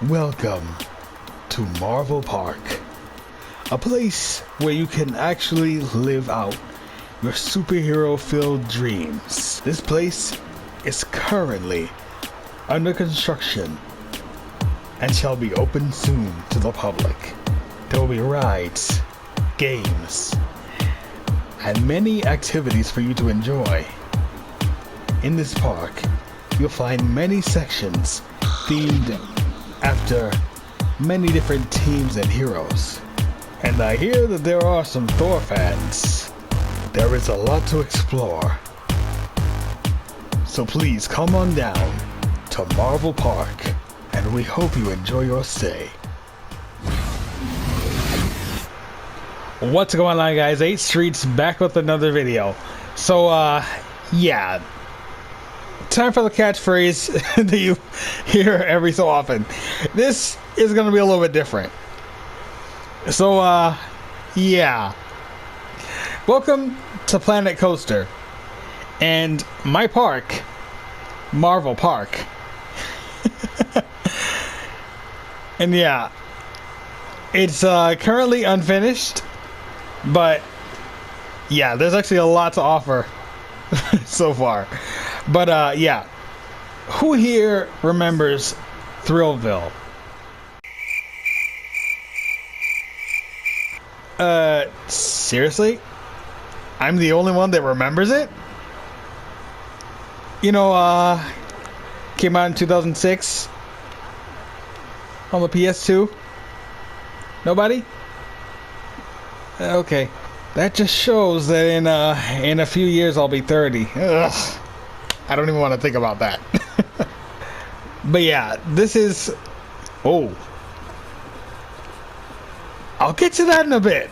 Welcome to Marvel Park, a place where you can actually live out your superhero-filled dreams. This place is currently under construction and shall be open soon to the public. There will be rides, games, and many activities for you to enjoy. In this park, you'll find many sections themed after many different teams and heroes. And I hear that there are some Thor fans. There is a lot to explore. So please come on down to Marvel Park, and we hope you enjoy your stay. What's going on, guys? 8 Streets back with another video. So yeah, time for the catchphrase that you hear every so often. This is gonna be a little bit different. So yeah, welcome to Planet Coaster and my park, Marvel Park. And yeah, it's currently unfinished, but yeah, there's actually a lot to offer so far. But yeah, who here remembers Thrillville? Seriously? I'm the only one that remembers it? You know, came out in 2006 on the PS2. Nobody? Okay, that just shows that in a few years I'll be 30. Ugh. I don't even want to think about that. But yeah, this is... Oh. I'll get to that in a bit.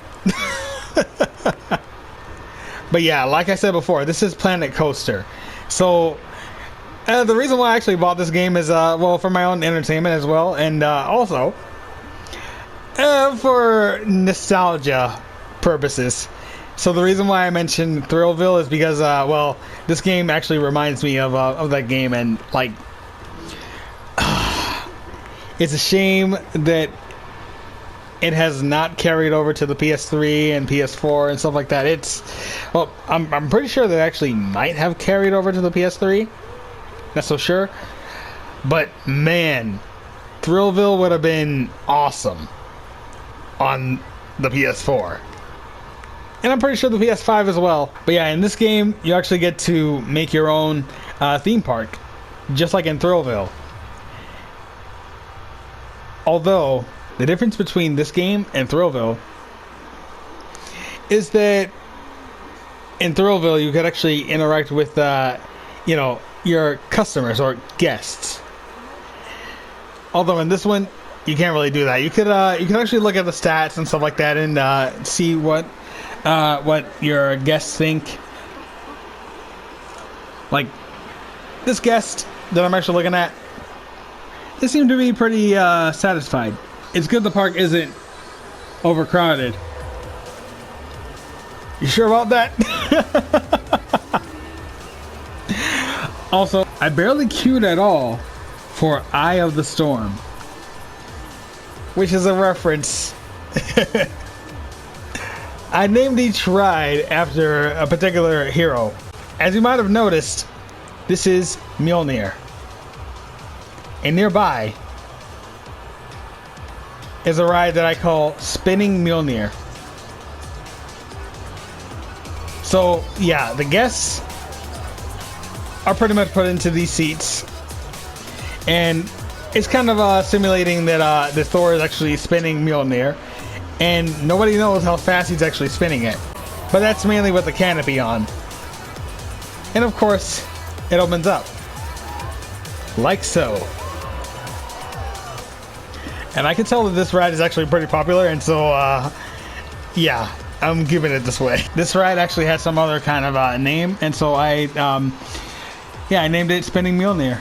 But yeah, like I said before, this is Planet Coaster. So, the reason why I actually bought this game is, well, for my own entertainment as well. And also, for nostalgia purposes. So the reason why I mentioned Thrillville is because, well, this game actually reminds me of that game, and like, it's a shame that it has not carried over to the PS3 and PS4 and stuff like that. It's, well, I'm pretty sure that actually might have carried over to the PS3. Not so sure, but man, Thrillville would have been awesome on the PS4. And I'm pretty sure the PS5 as well. But yeah, in this game, you actually get to make your own theme park, just like in Thrillville. Although, the difference between this game and Thrillville is that in Thrillville, you could actually interact with, you know, your customers or guests. Although in this one, you can't really do that. You can actually look at the stats and stuff like that and see what your guests think. Like, this guest that I'm actually looking at, they seem to be pretty satisfied. It's good the park isn't overcrowded. You sure about that? Also, I barely queued at all for Eye of the Storm, which is a reference. I named each ride after a particular hero. As you might have noticed, this is Mjolnir. And nearby is a ride that I call Spinning Mjolnir. So yeah, the guests are pretty much put into these seats, and it's kind of simulating that the Thor is actually spinning Mjolnir, and nobody knows how fast he's actually spinning it. But that's mainly with the canopy on. And of course, it opens up. Like so. And I can tell that this ride is actually pretty popular, and so, yeah, I'm giving it this way. This ride actually had some other kind of name, and so I named it Spinning Mjolnir.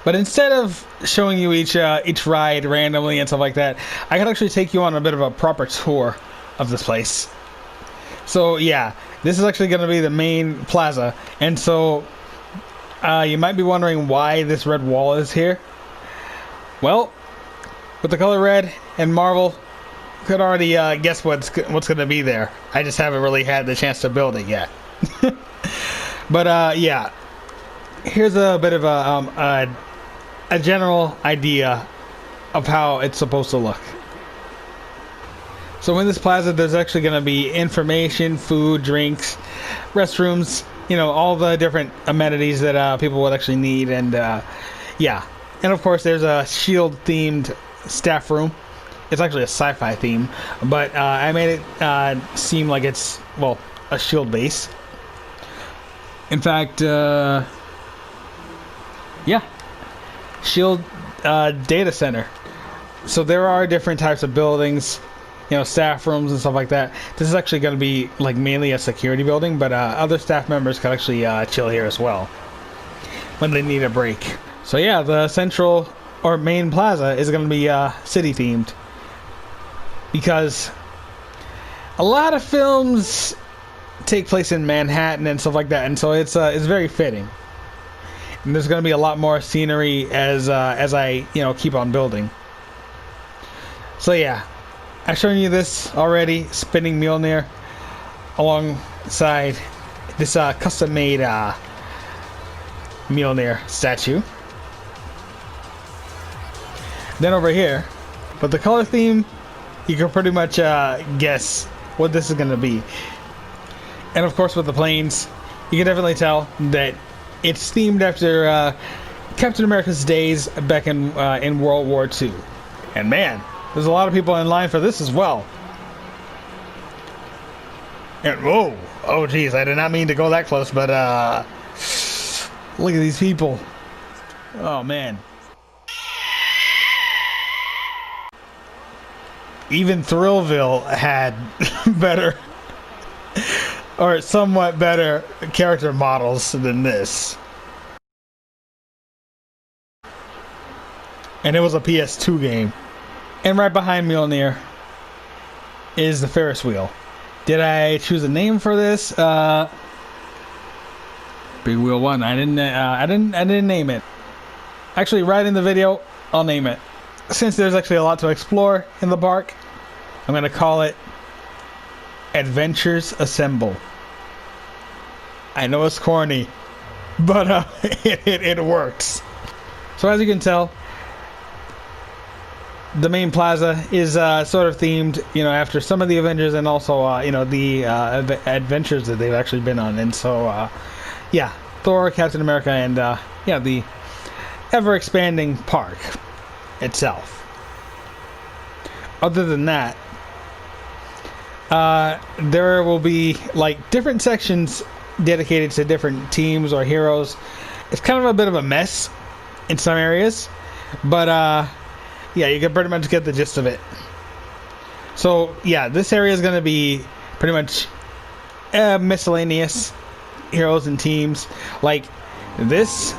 But instead of showing you each ride randomly and stuff like that, I can actually take you on a bit of a proper tour of this place. So yeah, this is actually going to be the main plaza, and so you might be wondering why this red wall is here. Well, with the color red and Marvel, could already guess what's going to be there. I just haven't really had the chance to build it yet. But yeah, here's a bit of a general idea of how it's supposed to look. So in this plaza, there's actually going to be information, food, drinks, restrooms, you know, all the different amenities that people would actually need. And yeah, and of course there's a shield themed staff room. It's actually a sci-fi theme, but I made it seem like it's, well, a shield base. In fact, yeah, shield data center. So there are different types of buildings, you know, staff rooms and stuff like that. This is actually going to be like mainly a security building, but other staff members can actually chill here as well when they need a break. So yeah, the central or main plaza is going to be city themed, because a lot of films take place in Manhattan and stuff like that, and so it's very fitting. And there's going to be a lot more scenery as I, you know, keep on building. So yeah, I've shown you this already, spinning Mjolnir alongside this custom-made Mjolnir statue. Then over here, but the color theme, you can pretty much guess what this is going to be. And of course with the planes, you can definitely tell that it's themed after Captain America's days back in World War II. And man, there's a lot of people in line for this as well. And whoa, oh geez, I did not mean to go that close, but look at these people. Oh man. Even Thrillville had better, or somewhat better, character models than this. And it was a PS2 game. And right behind Mjolnir is the Ferris wheel. Did I choose a name for this? Big Wheel 1. I didn't name it. Actually, right in the video, I'll name it. Since there's actually a lot to explore in the park, I'm going to call it Adventures Assemble. I know it's corny, but it works. So as you can tell, the main plaza is sort of themed, you know, after some of the Avengers, and also, you know, the adventures that they've actually been on. And so, yeah, Thor, Captain America, and yeah, the ever-expanding park itself. Other than that, there will be like different sections dedicated to different teams or heroes. It's kind of a bit of a mess in some areas, but yeah, you can pretty much get the gist of it. So yeah, this area is going to be pretty much miscellaneous heroes and teams. Like this,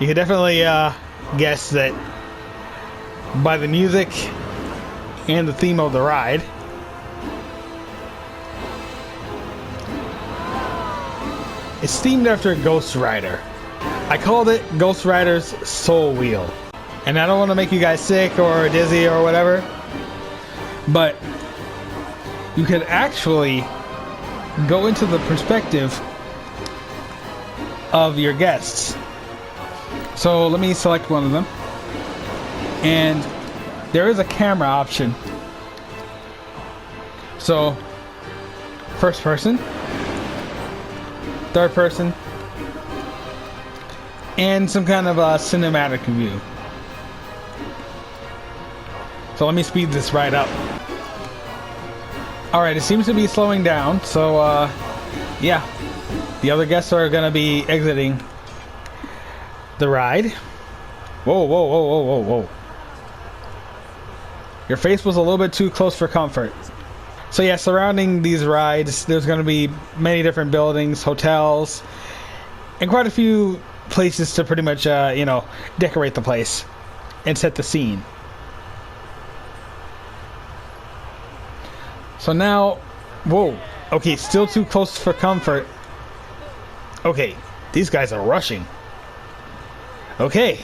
you can definitely guess that by the music and the theme of the ride. It's themed after Ghost Rider. I called it Ghost Rider's Soul Wheel. And I don't want to make you guys sick or dizzy or whatever, but you could actually go into the perspective of your guests. So let me select one of them. And there is a camera option. So, first person, third person, and some kind of a cinematic view. So let me speed this right up. Alright, it seems to be slowing down, so yeah. The other guests are gonna be exiting the ride. Whoa, whoa, whoa, whoa, whoa, whoa. Your face was a little bit too close for comfort. So yeah, surrounding these rides, there's gonna be many different buildings, hotels, and quite a few places to pretty much, you know, decorate the place and set the scene. So now, whoa, okay, still too close for comfort. Okay, these guys are rushing. Okay,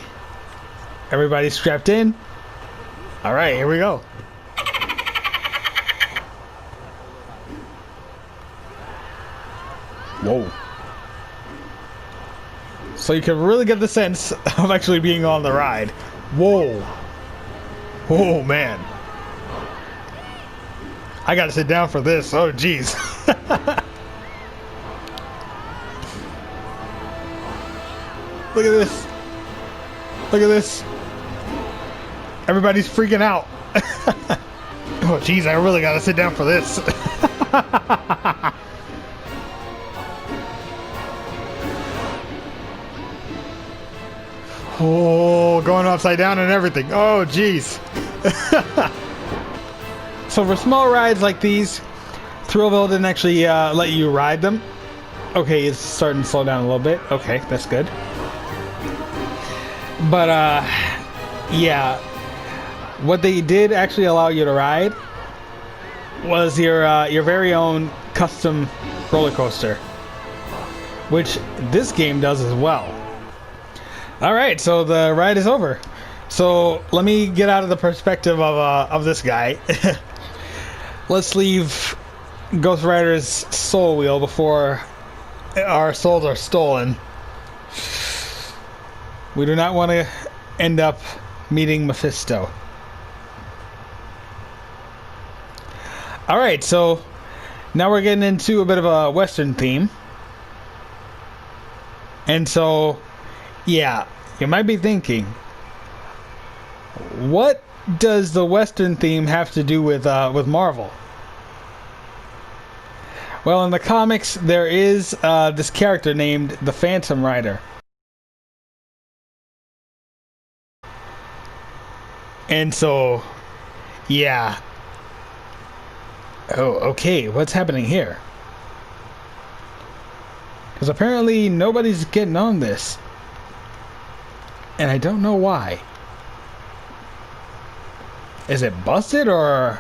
everybody's strapped in. All right, here we go. Whoa. So you can really get the sense of actually being on the ride. Whoa. Oh, man. I gotta sit down for this. Oh, jeez. Look at this. Look at this. Everybody's freaking out. Oh, jeez, I really gotta sit down for this. Oh, going upside down and everything. Oh, jeez. So for small rides like these, Thrillville didn't actually let you ride them. Okay, it's starting to slow down a little bit. Okay, that's good. But yeah, what they did actually allow you to ride was your very own custom roller coaster, which this game does as well. All right, so the ride is over. So let me get out of the perspective of this guy. Let's leave Ghost Rider's soul wheel before our souls are stolen. We do not want to end up meeting Mephisto. All right, so now we're getting into a bit of a Western theme. And so, yeah, you might be thinking, what does the Western theme have to do with Marvel? Well, in the comics, there is this character named the Phantom Rider. And so, yeah. Oh, okay, what's happening here? Because apparently nobody's getting on this. And I don't know why. Is it busted or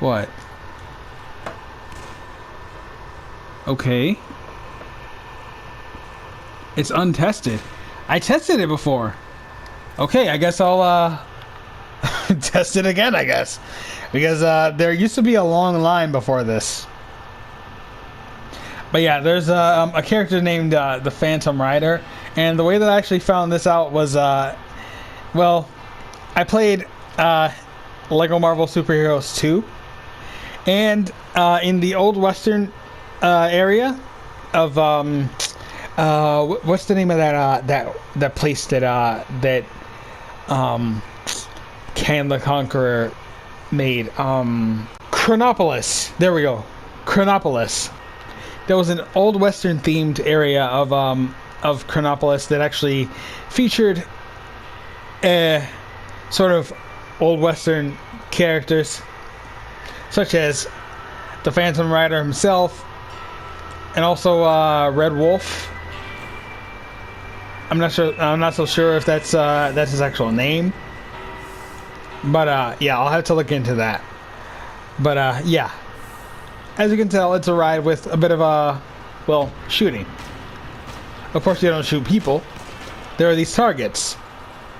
what? Okay. It's untested. I tested it before. Okay, I guess I'll test it again, I guess. Because there used to be a long line before this. But yeah, there's a character named the Phantom Rider. And the way that I actually found this out was, well, I played Lego Marvel Superheroes 2. And in the Old Western area of, what's the name of that place that Kang the Conqueror made? Chronopolis. There we go. Chronopolis. There was an old Western themed area of Chronopolis that actually featured sort of old Western characters such as the Phantom Rider himself, and also Red Wolf. I'm not sure. I'm not so sure if that's his actual name. But yeah, I'll have to look into that. But yeah, as you can tell, it's a ride with a bit of well, shooting. Of course, you don't shoot people. There are these targets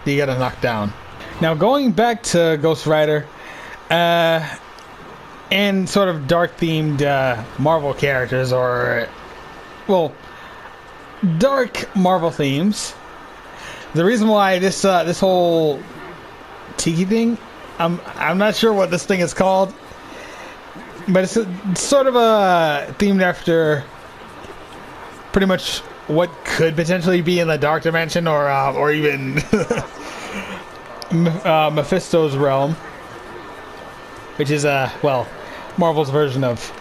that you gotta knock down. Now, going back to Ghost Rider, and sort of dark-themed Marvel characters, or, well, dark Marvel themes. The reason why this whole tiki thing, I'm not sure what this thing is called, but it's sort of themed after pretty much what could potentially be in the dark dimension, or even Mephisto's realm, which is well, Marvel's version of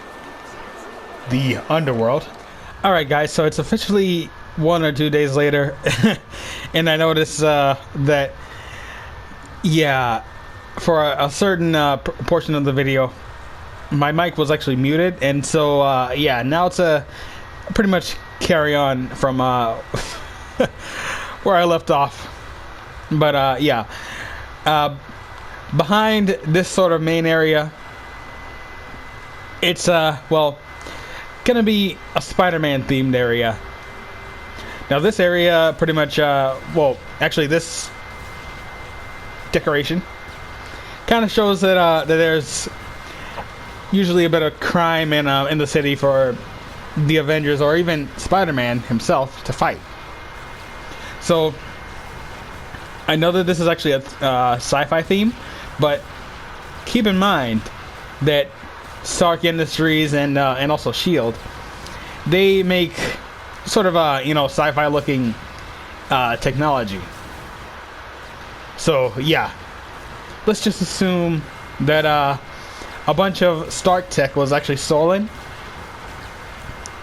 the underworld. All right, guys, so it's officially 1 or 2 days later, and I noticed that, yeah, for a certain portion of the video, my mic was actually muted, and so yeah, now it's a pretty much carry on from where I left off. But yeah, behind this sort of main area, it's well, gonna be a Spider-Man themed area. Now this area pretty much well, actually this decoration Kind of shows that that there's usually a bit of crime in the city for the Avengers or even Spider-Man himself to fight. So I know that this is actually a sci-fi theme, but keep in mind that Stark Industries and also Shield, they make sort of a sci-fi looking technology. So yeah, let's just assume that a bunch of Stark tech was actually stolen,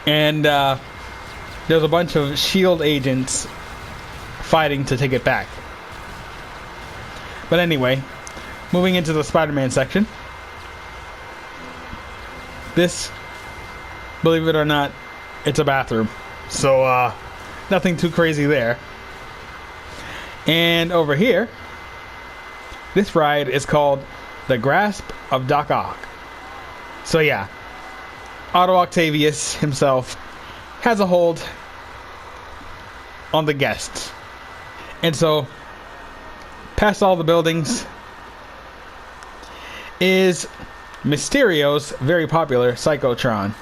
and there's a bunch of Shield agents fighting to take it back. But anyway, moving into the Spider-Man section. This, believe it or not, it's a bathroom. So, nothing too crazy there. And over here, this ride is called The Grasp of Doc Ock. So yeah, Otto Octavius himself has a hold on the guests. And so, past all the buildings is Mysterio's very popular Psychotron.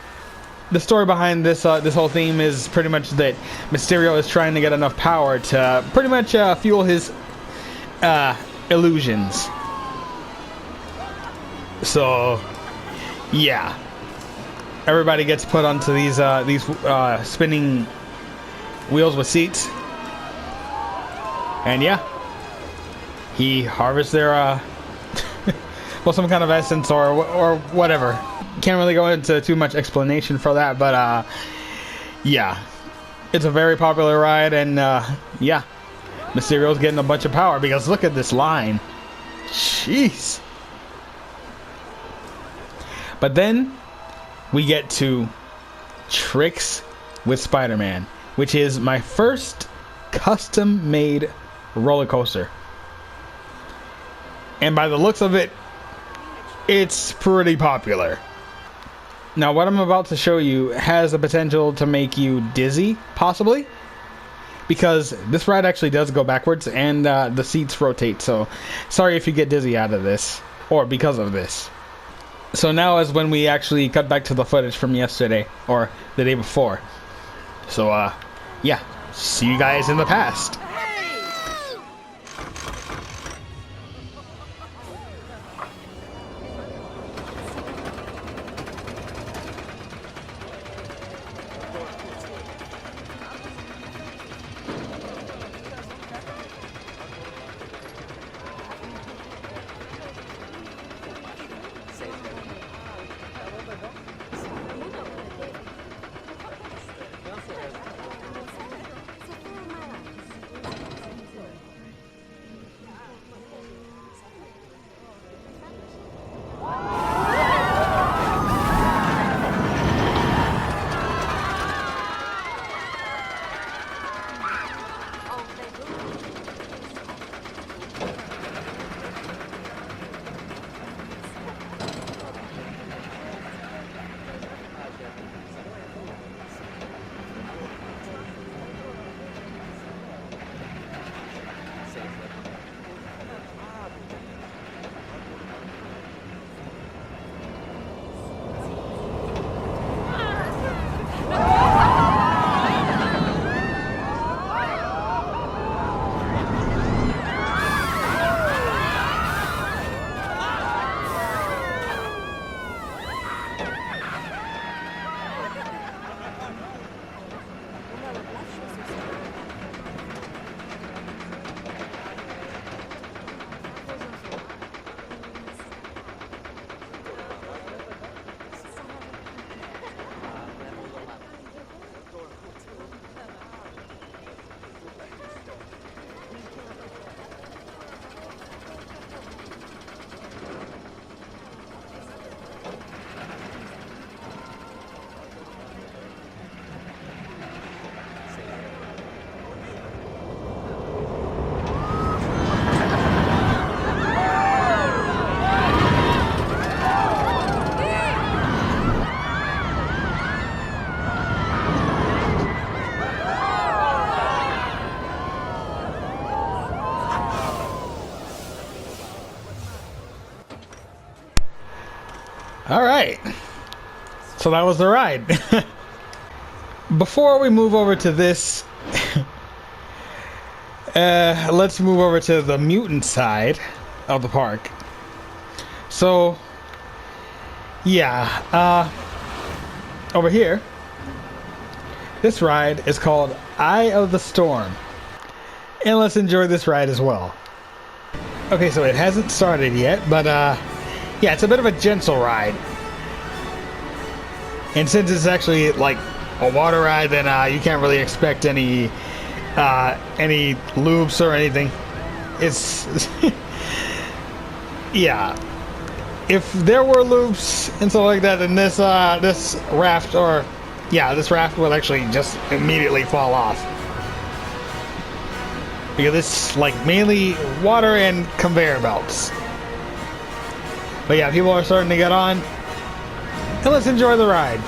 The story behind this this whole theme is pretty much that Mysterio is trying to get enough power to pretty much fuel his illusions. So, yeah, everybody gets put onto these spinning wheels with seats, and yeah, he harvests their well, some kind of essence or whatever. Can't really go into too much explanation for that, but yeah, it's a very popular ride, and yeah, Mysterio's getting a bunch of power because look at this line. Jeez. But then we get to Tricks with Spider-Man, which is my first custom-made roller coaster. And by the looks of it, it's pretty popular. Now, what I'm about to show you has the potential to make you dizzy, possibly, because this ride actually does go backwards and the seats rotate. So, sorry if you get dizzy out of this or because of this. So now is when we actually cut back to the footage from yesterday or the day before. So, yeah, see you guys in the past. All right. So that was the ride. Before we move over to this, let's move over to the mutant side of the park. So, yeah, over here, this ride is called Eye of the Storm. And let's enjoy this ride as well. Okay, so it hasn't started yet, but yeah, it's a bit of a gentle ride. And since it's actually like a water ride, then you can't really expect any loops or anything. It's yeah. If there were loops and stuff like that, then this raft would actually just immediately fall off. Because it's like mainly water and conveyor belts. But yeah, people are starting to get on. And let's enjoy the ride.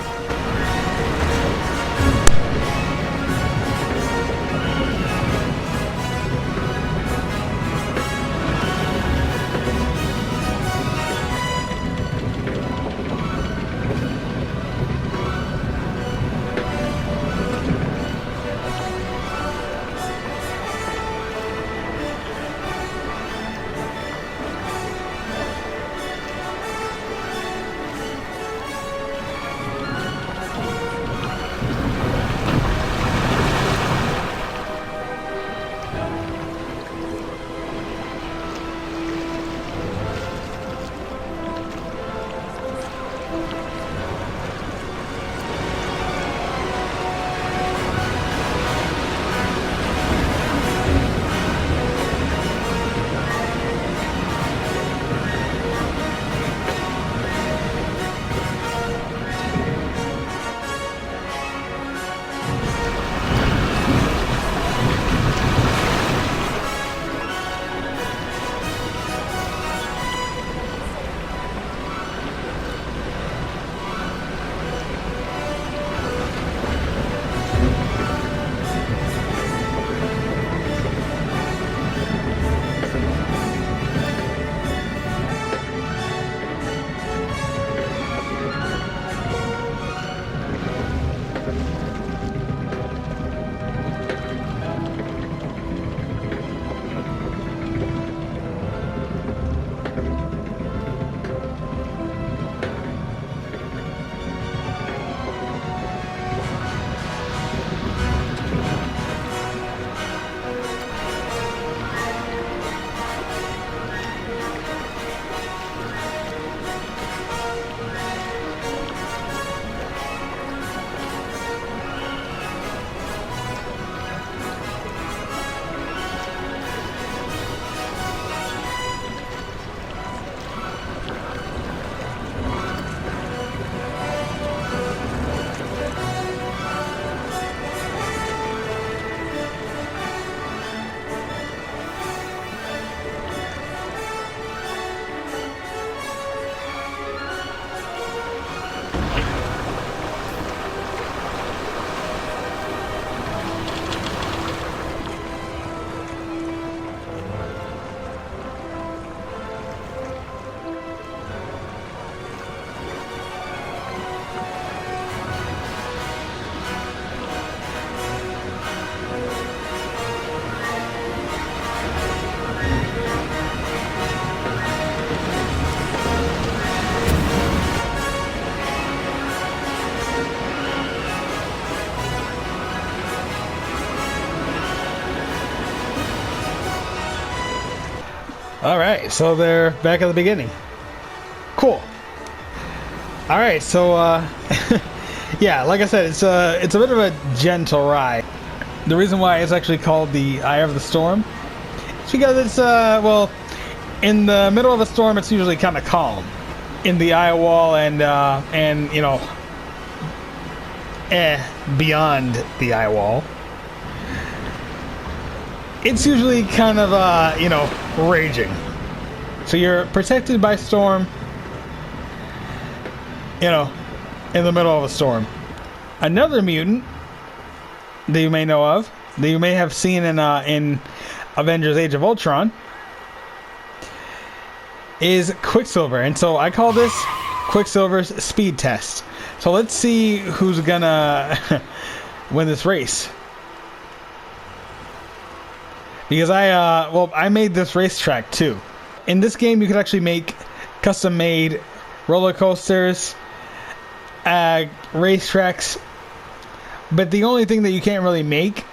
Alright, so they're back at the beginning. Cool. Alright, so yeah, like I said, it's a bit of a gentle ride. The reason why it's actually called the Eye of the Storm is because it's well, in the middle of a storm it's usually kind of calm. In the eye wall and you know, beyond the eye wall, it's usually kind of you know, raging. So you're protected by storm, you know, in the middle of a storm. Another mutant that you may know of, that you may have seen in Avengers Age of Ultron, is Quicksilver. And so I call this Quicksilver's speed test. So let's see who's gonna win this race. Because I made this racetrack too. In this game, you could actually make custom-made roller coasters, racetracks. But the only thing that you can't really make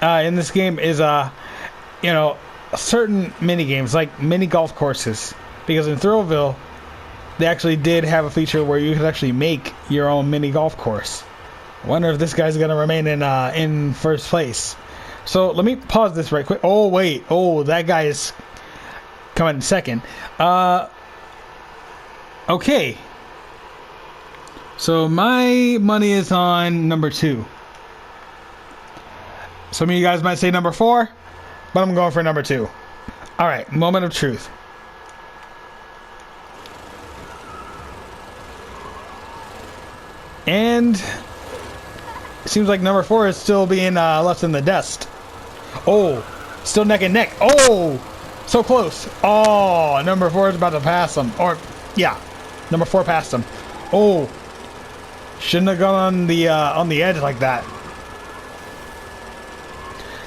in this game is, you know, certain mini games like mini golf courses. Because in Thrillville, they actually did have a feature where you could actually make your own mini golf course. I wonder if this guy's gonna remain in first place. So let me pause this right quick. Oh wait, oh that guy is coming second. Okay. So my money is on number 2. Some of you guys might say number 4, but I'm going for number 2. All right, moment of truth. And it seems like number 4 is still being left in the dust. Oh, still neck and neck. Oh, so close. Oh, number 4 is about to pass him. Or, yeah, number 4 passed him. Oh, shouldn't have gone on the edge like that.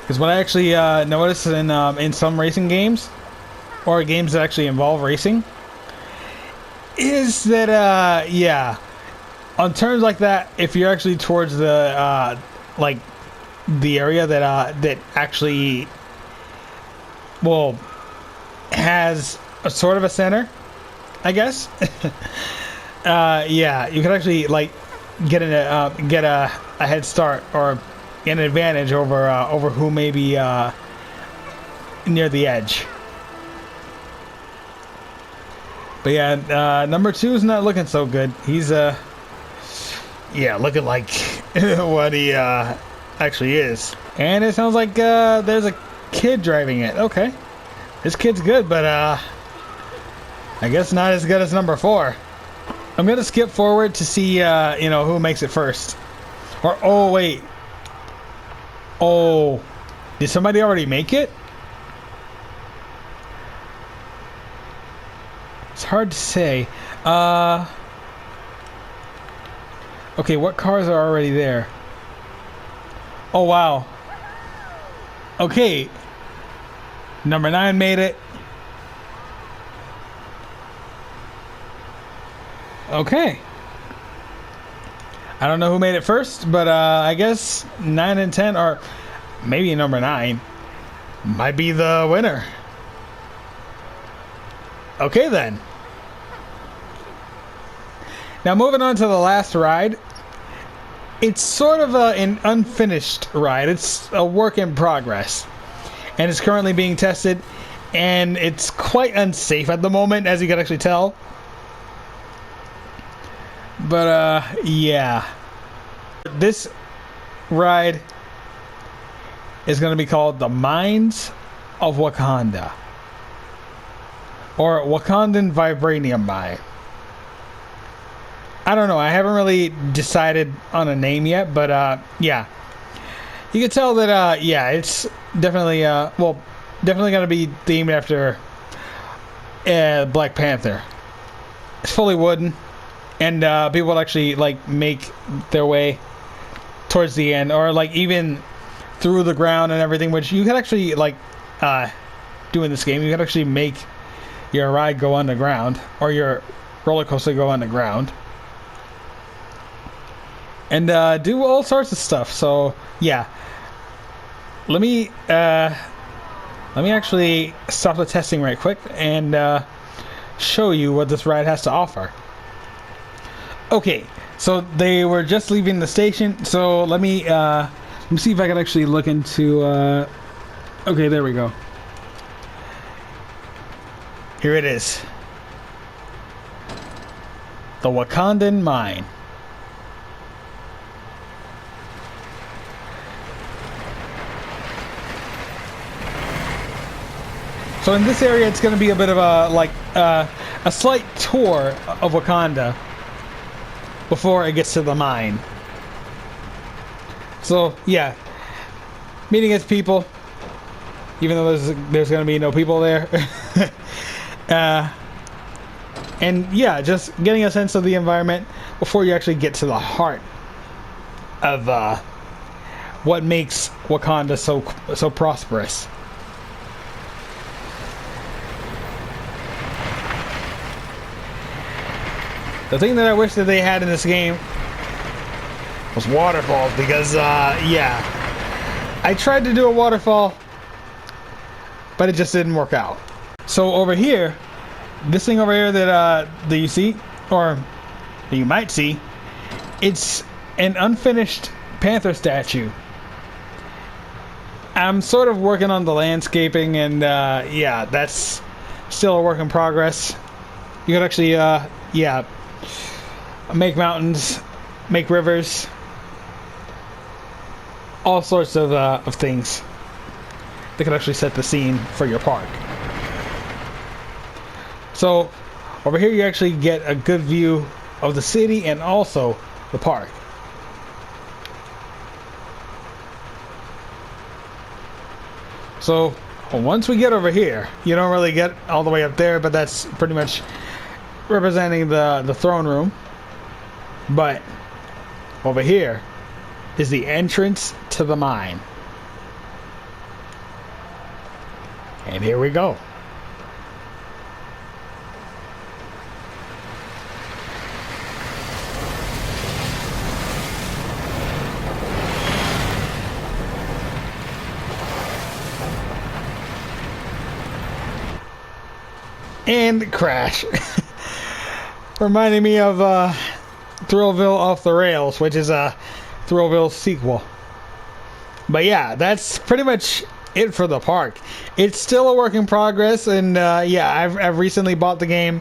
Because what I actually noticed in some racing games, or games that actually involve racing, is that yeah, on turns like that, if you're actually towards the like the area that actually, well, has a sort of a center, I guess. Yeah, you can actually like get a head start or get an advantage over who may be near the edge. But yeah, number 2 is not looking so good. He's yeah, looking like what he actually is. And it sounds like there's a kid driving it. Okay, this kid's good, but I guess not as good as number 4. I'm gonna skip forward to see you know, who makes it first. Or oh wait, oh, did somebody already make it? It's hard to say. Okay, what cars are already there? Oh wow. Okay, number 9 made it. Okay. I don't know who made it first, but I guess 9 and 10, or maybe number 9, might be the winner. Okay then. Now moving on to the last ride. It's sort of an unfinished ride. It's a work in progress. And it's currently being tested. And it's quite unsafe at the moment, as you can actually tell. But, yeah. This ride is going to be called the Mines of Wakanda. Or Wakandan Vibranium Mine. I don't know. I haven't really decided on a name yet, but yeah, you can tell that yeah, it's definitely well, definitely gonna be themed after Black Panther. It's fully wooden, and people will actually like make their way towards the end, or like even through the ground and everything, which you can actually like do in this game. You can actually make your ride go underground, or your roller coaster go underground. And do all sorts of stuff. So yeah, let me actually stop the testing right quick and show you what this ride has to offer. Okay, so they were just leaving the station. So let me see if I can actually look into. Okay, there we go. Here it is, the Wakandan Mine. So in this area, it's going to be a bit of a like a slight tour of Wakanda before it gets to the mine. So yeah, meeting its people, even though there's going to be no people there. And yeah, just getting a sense of the environment before you actually get to the heart of what makes Wakanda so prosperous. The thing that I wish that they had in this game was waterfalls, because yeah, I tried to do a waterfall, but it just didn't work out. So over here, this thing over here that you see, or that you might see, it's an unfinished panther statue. I'm sort of working on the landscaping, and yeah, that's still a work in progress. You could actually yeah, make mountains, make rivers, all sorts of things that could actually set the scene for your park. So over here you actually get a good view of the city and also the park. So once we get over here, you don't really get all the way up there, but that's pretty much representing the throne room. But over here is the entrance to the mine. And here we go. And crash. Reminding me of Thrillville Off the Rails, which is a Thrillville sequel. But yeah, that's pretty much it for the park. It's still a work in progress, and yeah, I've recently bought the game,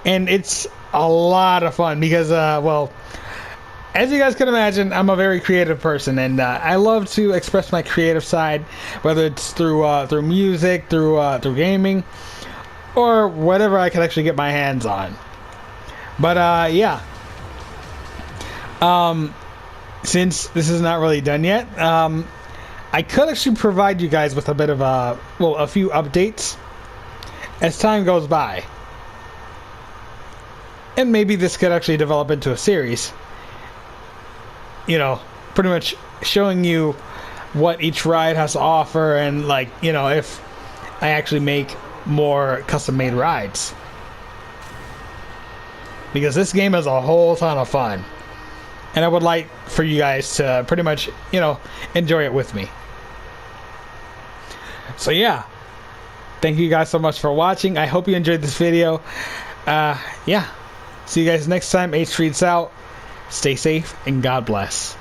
and it's a lot of fun because well, as you guys can imagine, I'm a very creative person, and I love to express my creative side, whether it's through music, through gaming, or whatever I can actually get my hands on. But yeah, since this is not really done yet, I could actually provide you guys with a bit of a few updates as time goes by, and maybe this could actually develop into a series. You know, pretty much showing you what each ride has to offer, and like, you know, if I actually make more custom-made rides, because this game is a whole ton of fun, and I would like for you guys to pretty much, you know, enjoy it with me. So yeah, thank you guys so much for watching. I hope you enjoyed this video. Yeah, see you guys next time. H Streets out. Stay safe and God bless.